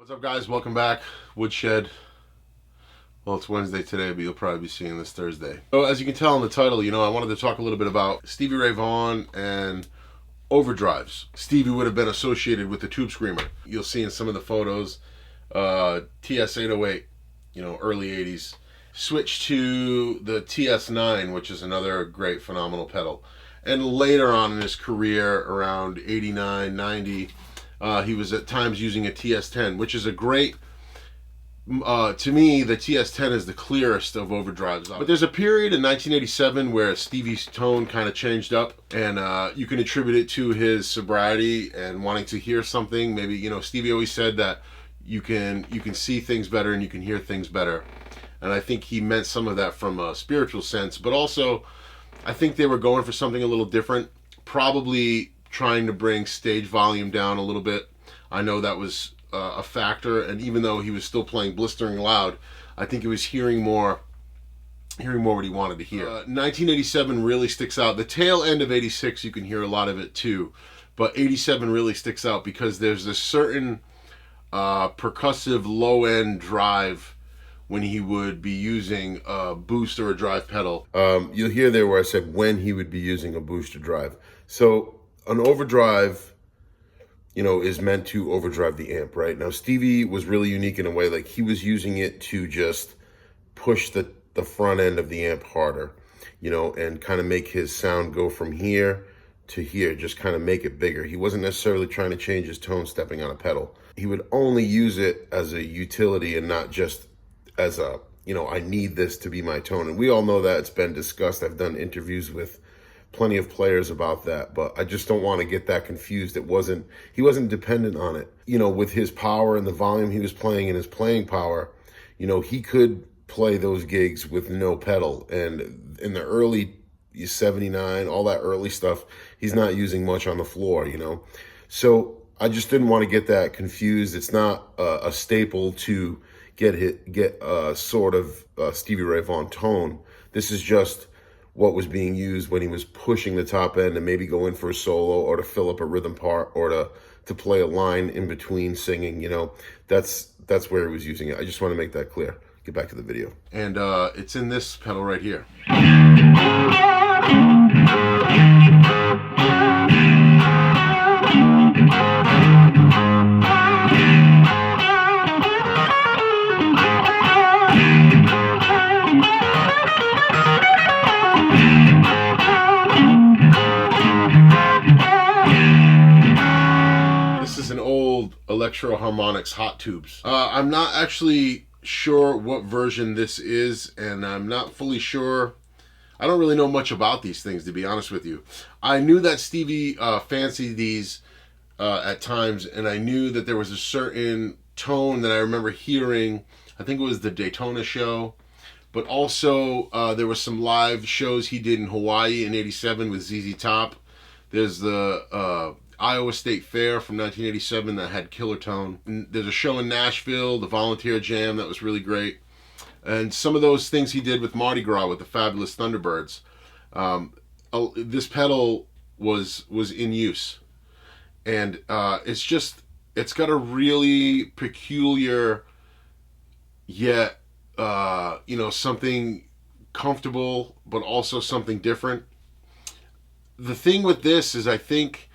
What's up, guys? Welcome back. Woodshed. Well, it's Wednesday today, but you'll probably be seeing this Thursday. So, as you can tell in the title, I wanted to talk a little bit about Stevie Ray Vaughan and overdrives. Stevie would have been associated with the Tube Screamer. You'll see in some of the photos, TS-808, early 80s. Switched to the TS-9, which is another great, phenomenal pedal. And later on in his career, around 89, 90, he was at times using a TS-10, which is a great, to me, the TS-10 is the clearest of overdrives. But there's a period in 1987 where Stevie's tone kind of changed up, and you can attribute it to his sobriety and wanting to hear something. Maybe, Stevie always said that you can see things better and you can hear things better. And I think he meant some of that from a spiritual sense, but also I think they were going for something a little different, probably trying to bring stage volume down a little bit. I know that was a factor, and even though he was still playing blistering loud, I think he was hearing more what he wanted to hear. 1987 really sticks out. The tail end of 86, you can hear a lot of it too, but 87 really sticks out because there's this certain percussive low-end drive when he would be using a boost or a drive pedal. You'll hear there where I said when he would be using a boost or drive. So an overdrive, is meant to overdrive the amp, right? Now, Stevie was really unique in a way, like he was using it to just push the front end of the amp harder, and kind of make his sound go from here to here, just kind of make it bigger. He wasn't necessarily trying to change his tone stepping on a pedal. He would only use it as a utility and not just as a, I need this to be my tone. And we all know that. It's been discussed. I've done interviews with plenty of players about that, but I just don't want to get that confused. He wasn't dependent on it. With his power and the volume he was playing and his playing power, he could play those gigs with no pedal. And in the early 79, all that early stuff, he's not using much on the floor, So I just didn't want to get that confused. It's not a staple to get a sort of Stevie Ray Vaughan tone. This is just what was being used when he was pushing the top end and maybe go in for a solo or to fill up a rhythm part or to play a line in between singing. That's where he was using it. I just want to make that clear. Get back to the video. And it's in this pedal right here. Electro Harmonics Hot Tubes. I'm not actually sure what version this is, and I'm not fully sure. I don't really know much about these things, to be honest with you. I knew that Stevie fancied these at times, and I knew that there was a certain tone that I remember hearing. I think it was the Daytona show, but also there were some live shows he did in Hawaii in '87 with ZZ Top. There's the Iowa State Fair from 1987 that had killer tone. And there's a show in Nashville, the Volunteer Jam, that was really great. And some of those things he did with Mardi Gras with the Fabulous Thunderbirds. This pedal was in use. And it's got a really peculiar, yet, something comfortable, but also something different. The thing with this is, I think,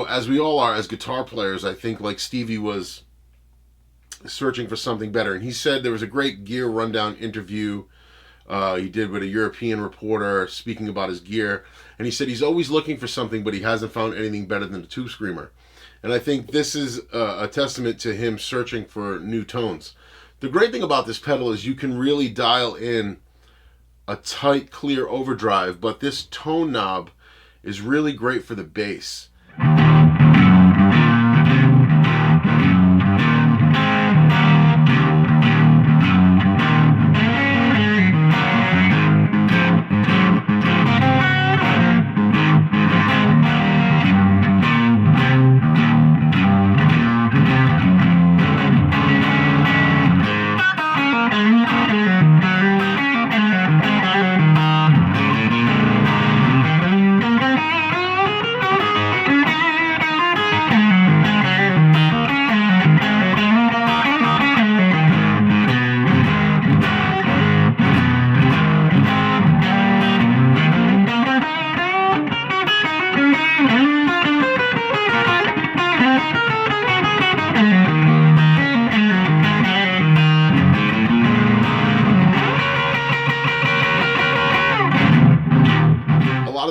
as we all are as guitar players, I think like Stevie was searching for something better. And he said there was a great gear rundown interview he did with a European reporter speaking about his gear. And he said he's always looking for something, but he hasn't found anything better than the Tube Screamer. And I think this is a testament to him searching for new tones. The great thing about this pedal is you can really dial in a tight, clear overdrive, but this tone knob is really great for the bass.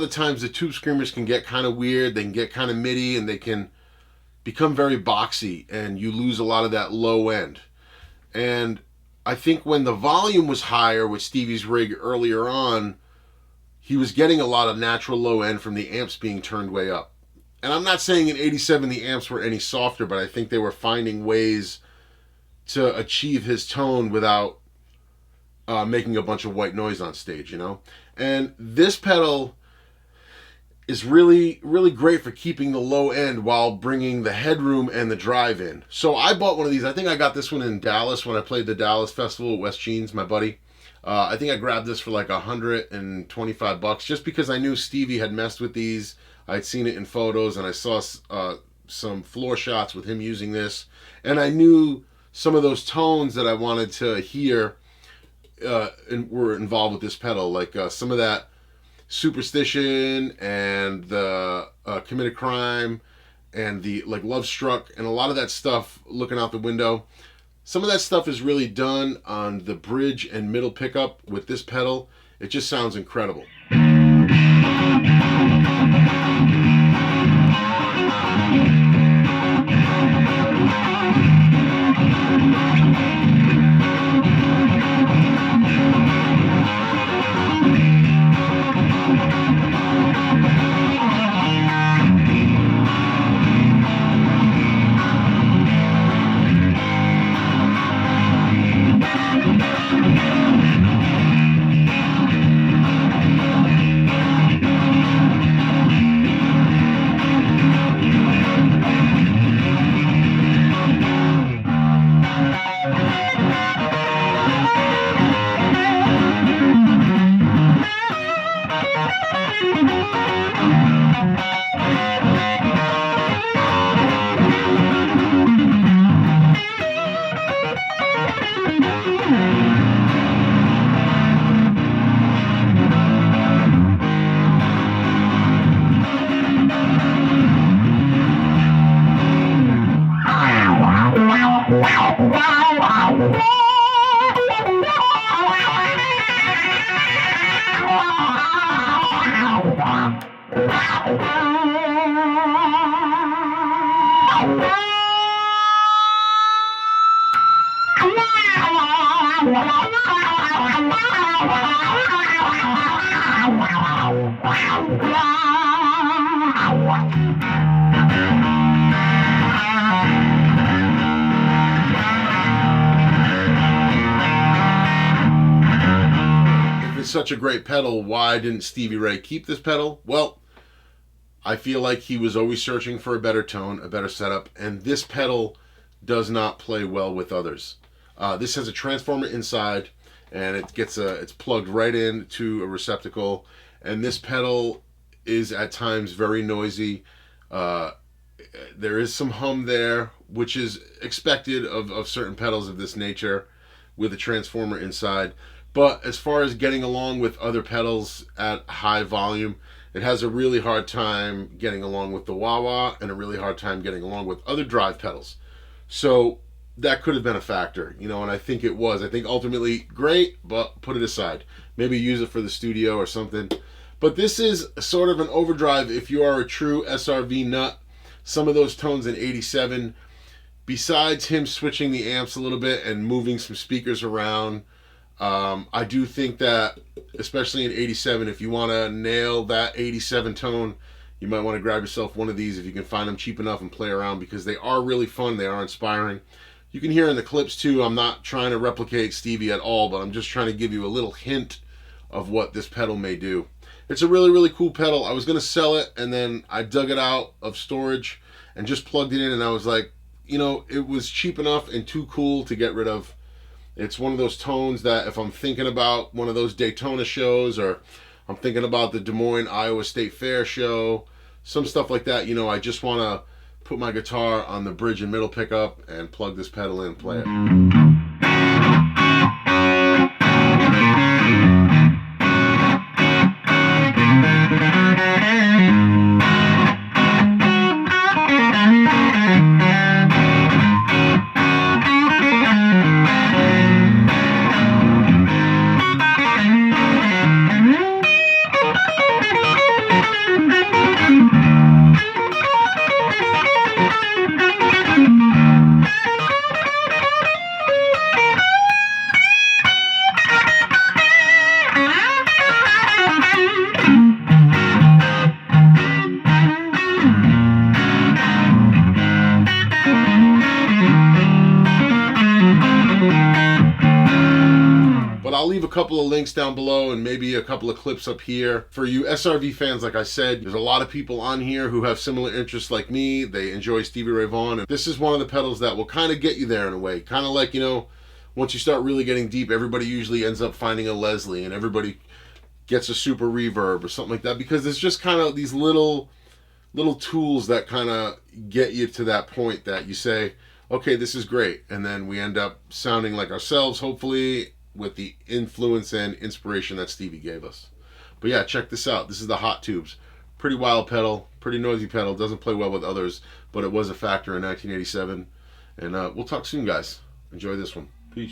of times the tube screamers can get kind of weird, they can get kind of MIDI, and they can become very boxy, and you lose a lot of that low end. And I think when the volume was higher with Stevie's rig earlier on, he was getting a lot of natural low end from the amps being turned way up. And I'm not saying in 87 the amps were any softer, but I think they were finding ways to achieve his tone without making a bunch of white noise on stage, you know? And this pedal is really, really great for keeping the low end while bringing the headroom and the drive in. So I bought one of these. I think I got this one in Dallas when I played the Dallas Festival at West Jeans, my buddy. I think I grabbed this for like $125 just because I knew Stevie had messed with these. I'd seen it in photos, and I saw some floor shots with him using this. And I knew some of those tones that I wanted to hear were involved with this pedal, like some of that Superstition and the Committed Crime and the like Love Struck, and a lot of that stuff looking out the window. Some of that stuff is really done on the bridge and middle pickup with this pedal. It just sounds incredible. Such a great pedal, why didn't Stevie Ray keep this pedal? Well, I feel like he was always searching for a better tone, a better setup, and this pedal does not play well with others. This has a transformer inside, and it's plugged right into a receptacle, and this pedal is at times very noisy. There is some hum there, which is expected of certain pedals of this nature with a transformer inside. But as far as getting along with other pedals at high volume, it has a really hard time getting along with the wah-wah and a really hard time getting along with other drive pedals. So that could have been a factor, you know, and I think it was. I think ultimately great, but put it aside. Maybe use it for the studio or something. But this is sort of an overdrive if you are a true SRV nut. Some of those tones in 87, besides him switching the amps a little bit and moving some speakers around, I do think that, especially in 87, if you want to nail that 87 tone, you might want to grab yourself one of these if you can find them cheap enough and play around, because they are really fun. They are inspiring. You can hear in the clips too, I'm not trying to replicate Stevie at all, but I'm just trying to give you a little hint of what this pedal may do. It's a really, really cool pedal. I was going to sell it, and then I dug it out of storage and just plugged it in, and I was like, you know, it was cheap enough and too cool to get rid of. It's one of those tones that if I'm thinking about one of those Daytona shows, or I'm thinking about the Des Moines, Iowa State Fair show, some stuff like that, you know, I just want to put my guitar on the bridge and middle pickup and plug this pedal in and play it. I'll leave a couple of links down below and maybe a couple of clips up here. For you SRV fans, like I said, there's a lot of people on here who have similar interests like me. They enjoy Stevie Ray Vaughan, and this is one of the pedals that will kind of get you there in a way. Kind of like, you know, once you start really getting deep, everybody usually ends up finding a Leslie, and everybody gets a super reverb or something like that, because there's just kind of these little tools that kind of get you to that point that you say, okay, this is great, and then we end up sounding like ourselves, hopefully, with the influence and inspiration that Stevie gave us. But yeah, check this out. This is the Hot Tubes. Pretty wild pedal, pretty noisy pedal, doesn't play well with others, but it was a factor in 1987. And we'll talk soon, guys. Enjoy this one. Peace.